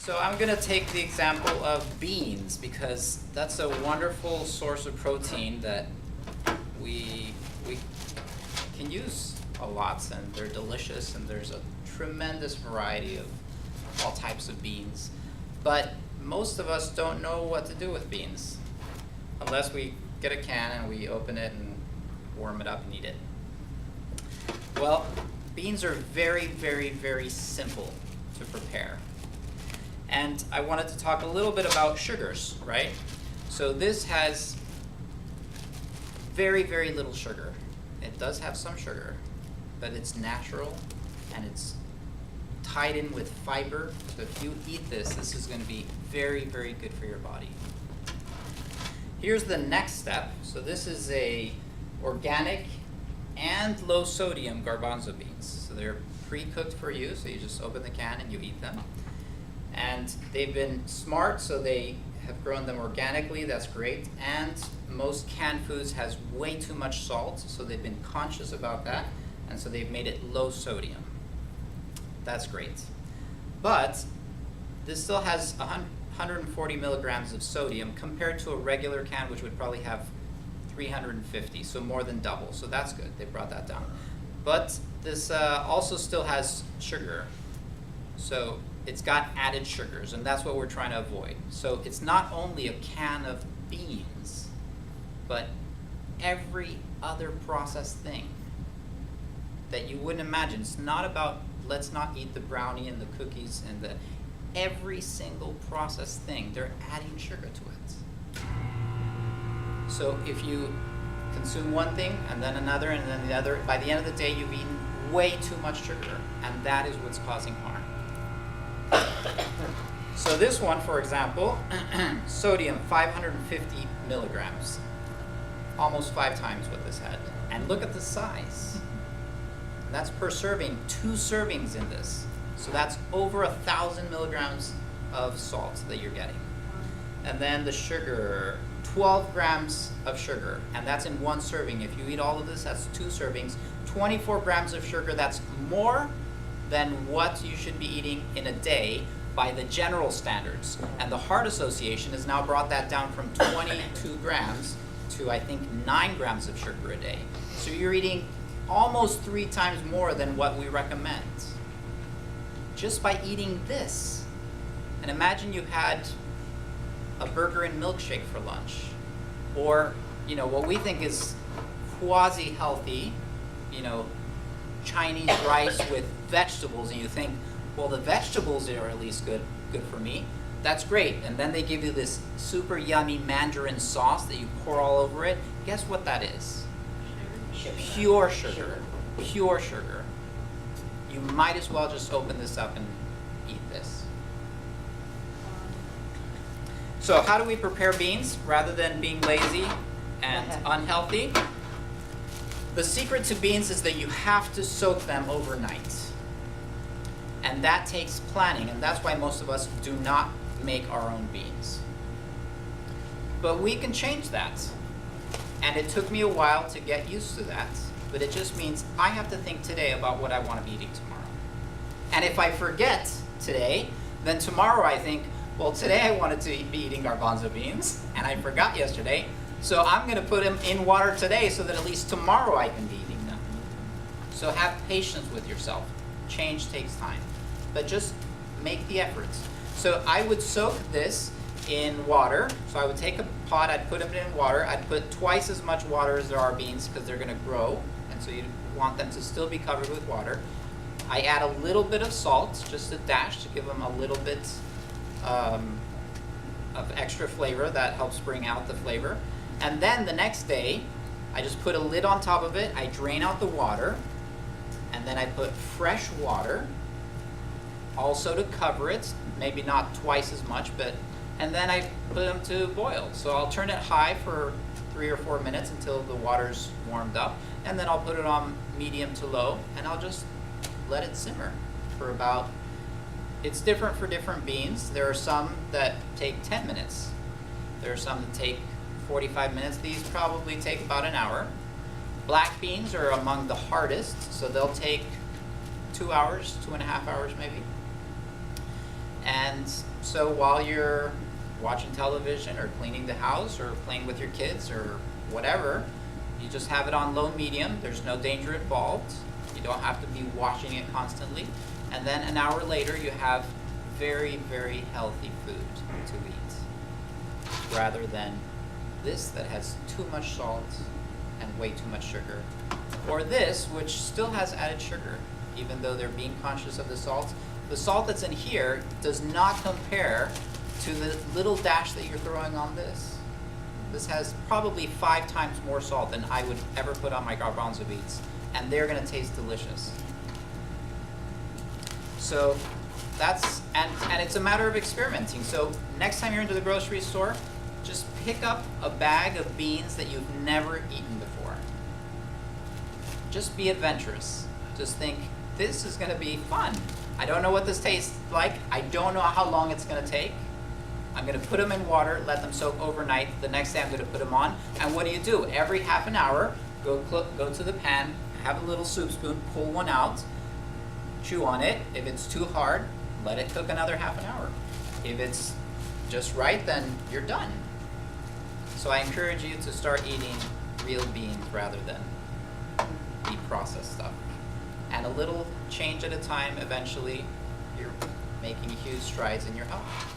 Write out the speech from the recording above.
So I'm going to take the example of beans because that's a wonderful source of protein that we can use a lot, and they're delicious, and there's a tremendous variety of all types of beans. But most of us don't know what to do with beans unless we get a can and we open it and warm it up and eat it. Well, beans are very, very, very simple to prepare. And I wanted to talk a little bit about sugars, right? So this has very, very little sugar. It does have some sugar, but it's natural and it's tied in with fiber. So if you eat this, this is going to be very, very good for your body. Here's the next step. So this is a organic and low sodium garbanzo beans. So they're pre-cooked for you, so you just open the can and you eat them. And they've been smart, so they have grown them organically. That's great. And most canned foods has way too much salt, so they've been conscious about that, and so they've made it low sodium. That's great. But this still has 140 milligrams of sodium compared to a regular can, which would probably have 350, so more than double. So that's good. They brought that down. But this also still has sugar. So it's got added sugars, and that's what we're trying to avoid. So it's not only a can of beans, but every other processed thing that you wouldn't imagine. It's not about let's not eat the brownie and the cookies and the every single processed thing, they're adding sugar to it. So if you consume one thing and then another and then the other, by the end of the day you've eaten way too much sugar, and that is what's causing harm. So this one, for example, sodium 550 milligrams, almost 5 times what this had. And look at the size. And that's per serving, 2 servings in this. So that's over 1,000 milligrams of salt that you're getting. And then the sugar, 12 grams of sugar, and that's in 1 serving. If you eat all of this, that's 2 servings. 24 grams of sugar, that's more than what you should be eating in a day by the general standards. And the Heart Association has now brought that down from 22 grams to, I think, 9 grams of sugar a day. So you're eating almost 3 times more than what we recommend just by eating this. And imagine you had a burger and milkshake for lunch, or what we think is quasi-healthy, Chinese rice with vegetables, and you think, well, the vegetables are at least good for me. That's great. And then they give you this super yummy mandarin sauce that you pour all over it. Guess what that is? Pure sugar. Pure sugar. You might as well just open this up and eat this. So how do we prepare beans rather than being lazy and unhealthy? The secret to beans is that you have to soak them overnight. And that takes planning, and that's why most of us do not make our own beans. But we can change that. And it took me a while to get used to that. But it just means I have to think today about what I want to be eating tomorrow. And if I forget today, then tomorrow I think, well, today I wanted to be eating garbanzo beans, and I forgot yesterday, so I'm going to put them in water today so that at least tomorrow I can be eating them. So have patience with yourself. Change takes time. But just make the efforts. So I would soak this in water. So I would take a pot, I'd put them in water. I'd put twice as much water as there are beans because they're going to grow. And so you want them to still be covered with water. I add a little bit of salt, just a dash, to give them a little bit of extra flavor that helps bring out the flavor. And then the next day, I just put a lid on top of it. I drain out the water. And then I put fresh water, also to cover it, maybe not twice as much, and then I put them to boil. So I'll turn it high for 3 or 4 minutes until the water's warmed up, and then I'll put it on medium to low, and I'll just let it simmer for about, it's different for different beans. There are some that take 10 minutes. There are some that take 45 minutes. These probably take about an hour. Black beans are among the hardest, so they'll take 2 hours, 2.5 hours maybe. And so while you're watching television or cleaning the house or playing with your kids or whatever, you just have it on low medium. There's no danger involved. You don't have to be washing it constantly. And then an hour later, you have very, very healthy food to eat, rather than this that has too much salt and way too much sugar, or this which still has added sugar, even though they're being conscious of the salt. The salt that's in here does not compare to the little dash that you're throwing on this. This has probably 5 times more salt than I would ever put on my garbanzo beans, and they're gonna taste delicious. So that's, and it's a matter of experimenting. So next time you're into the grocery store, just pick up a bag of beans that you've never eaten before. Just be adventurous. Just think, this is gonna be fun. I don't know what this tastes like. I don't know how long it's gonna take. I'm gonna put them in water, let them soak overnight. The next day I'm gonna put them on. And what do? Every half an hour, go to the pan, have a little soup spoon, pull one out, chew on it. If it's too hard, let it cook another half an hour. If it's just right, then you're done. So I encourage you to start eating real beans rather than the processed stuff. And a little change at a time, eventually you're making huge strides in your health.